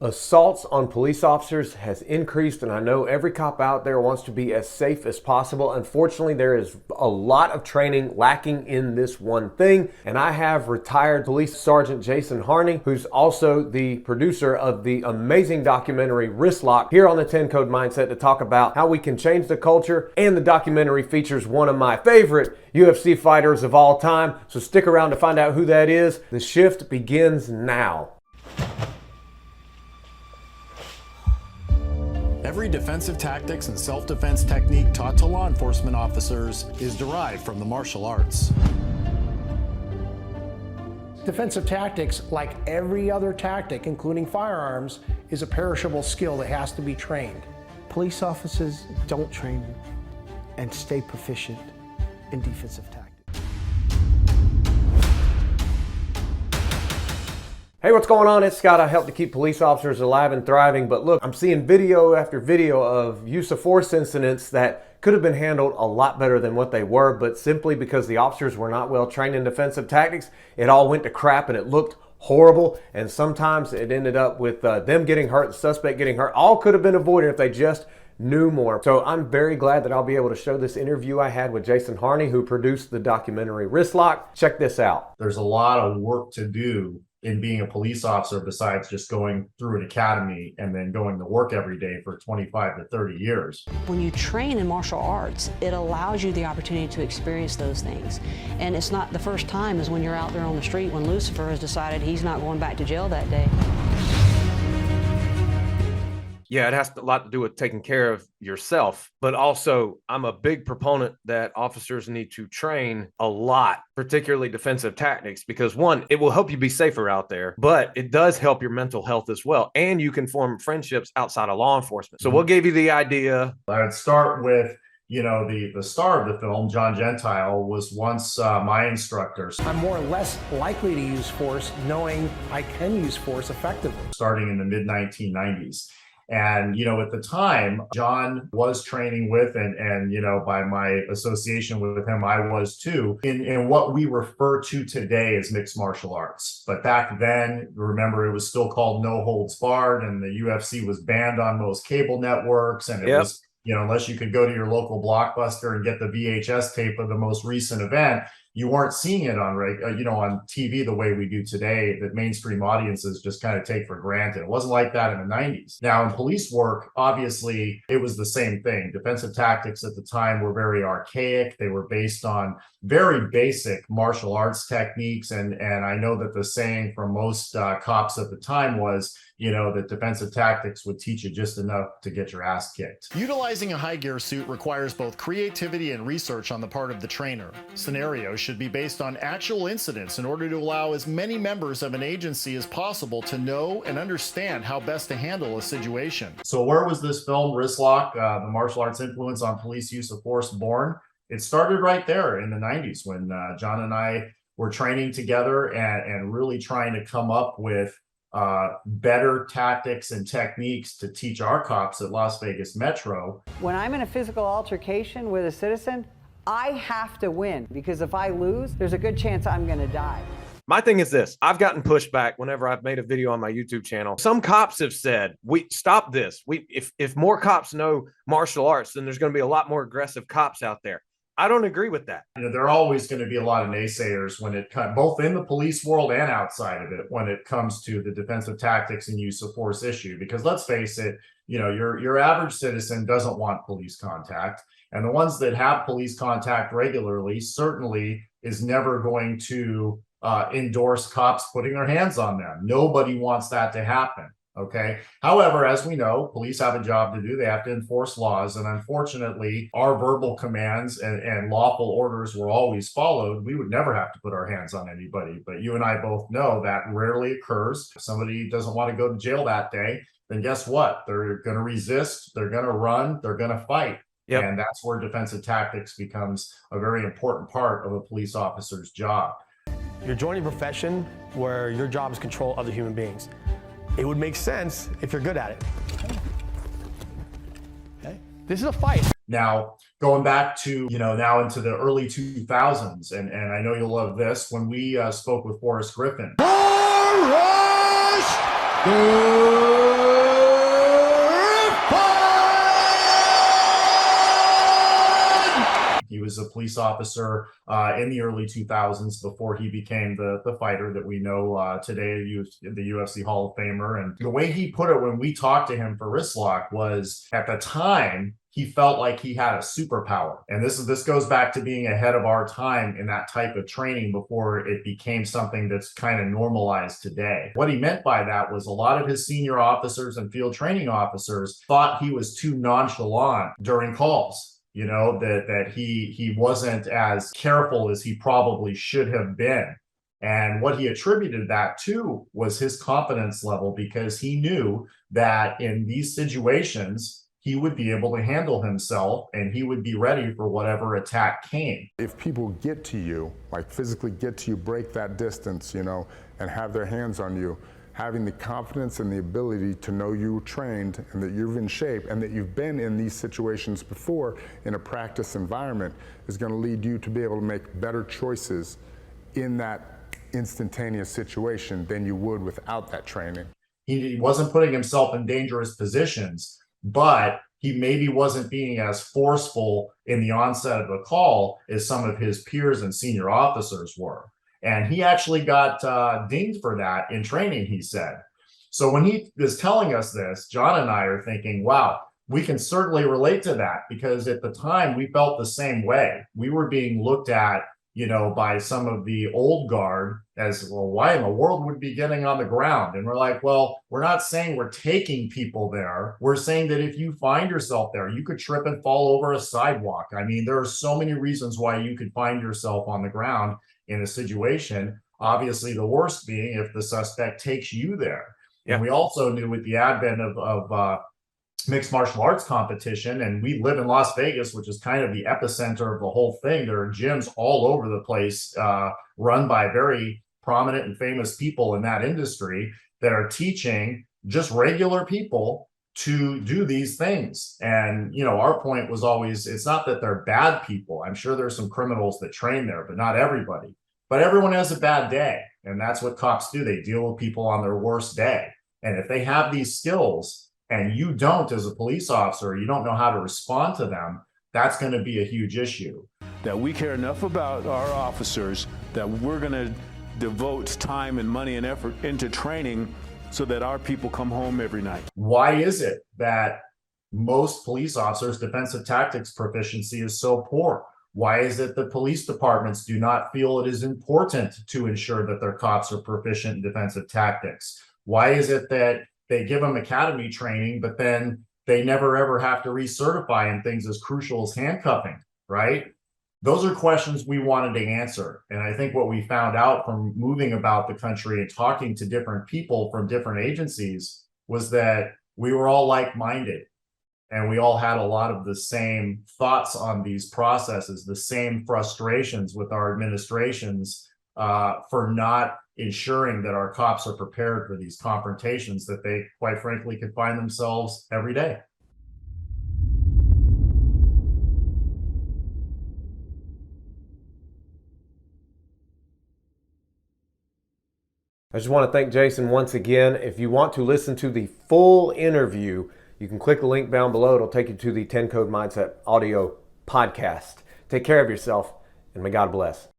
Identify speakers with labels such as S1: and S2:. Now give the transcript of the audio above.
S1: Assaults on police officers has increased, and I know every cop out there wants to be as safe as possible. Unfortunately, there is a lot of training lacking in this one thing, and I have retired Police Sergeant Jason Harney, who's also the producer of the amazing documentary Wrist Lock, here on the 10 Code Mindset to talk about how we can change the culture. And the documentary features one of my favorite UFC fighters of all time, so stick around to find out who that is. The shift begins now.
S2: Every defensive tactics and self-defense technique taught to law enforcement officers is derived from the martial arts.
S3: Defensive tactics, like every other tactic, including firearms, is a perishable skill that has to be trained.
S4: Police officers don't train and stay proficient in defensive tactics.
S1: Hey, what's going on? It's Scott. I help to keep police officers alive and thriving, but look, I'm seeing video after video of use of force incidents that could have been handled a lot better than what they were, but simply because the officers were not well trained in defensive tactics, it all went to crap and it looked horrible, and sometimes it ended up with them getting hurt, the suspect getting hurt. All could have been avoided if they just knew more. So I'm very glad that I'll be able to show this interview I had with Jason Harney, who produced the documentary Wrist Lock. Check this out.
S5: There's a lot of work to do in being a police officer besides just going through an academy and then going to work every day for 25 to 30 years.
S6: When you train in martial arts, it allows you the opportunity to experience those things. And it's not the first time as when you're out there on the street when Lucifer has decided he's not going back to jail that day.
S1: Yeah, it has a lot to do with taking care of yourself, but also I'm a big proponent that officers need to train a lot, particularly defensive tactics, because one, it will help you be safer out there, but it does help your mental health as well. And you can form friendships outside of law enforcement. So what gave you the idea?
S5: I'd start with, the star of the film, Jon Gentile, was once my instructor.
S3: I'm more or less likely to use force knowing I can use force effectively.
S5: Starting in the mid-1990s. And, at the time, John was training with, and by my association with him, I was too, in what we refer to today as mixed martial arts. But back then, remember, it was still called no holds barred, and the UFC was banned on most cable networks. And it was, unless you could go to your local Blockbuster and get the VHS tape of the most recent event, you weren't seeing it on on TV the way we do today, that mainstream audiences just kind of take for granted. It wasn't like that in the 90s. Now, in police work, obviously, it was the same thing. Defensive tactics at the time were very archaic. They were based on very basic martial arts techniques. And I know that the saying from most cops at the time was, that defensive tactics would teach you just enough to get your ass kicked.
S2: Utilizing a high gear suit requires both creativity and research on the part of the trainer. Scenarios should be based on actual incidents in order to allow as many members of an agency as possible to know and understand how best to handle a situation.
S5: So where was this film, Wrist Lock, the martial arts influence on police use of force, born? It started right there in the 90s when John and I were training together and really trying to come up with better tactics and techniques to teach our cops at Las Vegas Metro.
S7: When I'm in a physical altercation with a citizen, I have to win, because if I lose, there's a good chance I'm going to die.
S1: My thing is this: I've gotten pushback whenever I've made a video on my YouTube channel. Some cops have said, "We stop this. If more cops know martial arts, then there's going to be a lot more aggressive cops out there." I don't agree with that.
S5: There are always going to be a lot of naysayers when it comes, both in the police world and outside of it, when it comes to the defensive tactics and use of force issue. Because let's face it, your average citizen doesn't want police contact, and the ones that have police contact regularly certainly is never going to endorse cops putting their hands on them. Nobody wants that to happen. Okay. However, as we know, police have a job to do. They have to enforce laws. And unfortunately, our verbal commands and lawful orders were always followed. We would never have to put our hands on anybody. But you and I both know that rarely occurs. If somebody doesn't want to go to jail that day, then guess what? They're going to resist. They're going to run. They're going to fight. Yep. And that's where defensive tactics becomes a very important part of a police officer's job.
S4: You're joining a profession where your job is control other human beings. It would make sense if you're good at it. Okay. This is a fight.
S5: Now, going back to, now into the early 2000s, and I know you'll love this, when we spoke with Forrest Griffin. Forrest! police officer in the early 2000s before he became the fighter that we know today, the UFC Hall of Famer. And the way he put it when we talked to him for wrist lock was, at the time, he felt like he had a superpower. And this goes back to being ahead of our time in that type of training before it became something that's kind of normalized today. What he meant by that was a lot of his senior officers and field training officers thought he was too nonchalant during calls. You know, that he wasn't as careful as he probably should have been. And what he attributed that to was his confidence level, because he knew that in these situations, he would be able to handle himself and he would be ready for whatever attack came.
S8: If people get to you, like physically get to you, break that distance, you know, and have their hands on you, having the confidence and the ability to know you're trained and that you're in shape and that you've been in these situations before in a practice environment is going to lead you to be able to make better choices in that instantaneous situation than you would without that training.
S5: He wasn't putting himself in dangerous positions, but he maybe wasn't being as forceful in the onset of the call as some of his peers and senior officers were. And he actually got dinged for that in training, he said. So when he was telling us this, Jon and I are thinking, wow, we can certainly relate to that, because at the time we felt the same way. We were being looked at, you know, by some of the old guard as, well, why in the world would be getting on the ground? And we're like, well, we're not saying we're taking people there. We're saying that if you find yourself there, you could trip and fall over a sidewalk. I mean, there are so many reasons why you could find yourself on the ground in a situation. Obviously, the worst being if the suspect takes you there. Yeah. And we also knew with the advent of mixed martial arts competition, and we live in Las Vegas, which is kind of the epicenter of the whole thing. There are gyms all over the place run by very prominent and famous people in that industry that are teaching just regular people to do these things. And, you know, our point was always, it's not that they're bad people. I'm sure there's some criminals that train there, but not everybody. But everyone has a bad day. And that's what cops do. They deal with people on their worst day. And if they have these skills, and you don't, as a police officer, you don't know how to respond to them, that's going to be a huge issue.
S9: That we care enough about our officers that we're going to devote time and money and effort into training so that our people come home every night.
S5: Why is it that most police officers' defensive tactics proficiency is so poor? Why is it that police departments do not feel it is important to ensure that their cops are proficient in defensive tactics? Why is it that they give them academy training, but then they never ever have to recertify in things as crucial as handcuffing, right? Those are questions we wanted to answer. And I think what we found out from moving about the country and talking to different people from different agencies was that we were all like-minded. And we all had a lot of the same thoughts on these processes, the same frustrations with our administrations for not ensuring that our cops are prepared for these confrontations that they, quite frankly, could find themselves every day.
S1: I just want to thank Jason once again. If you want to listen to the full interview, you can click the link down below. It'll take you to the 10 Code Mindset audio podcast. Take care of yourself, and may God bless.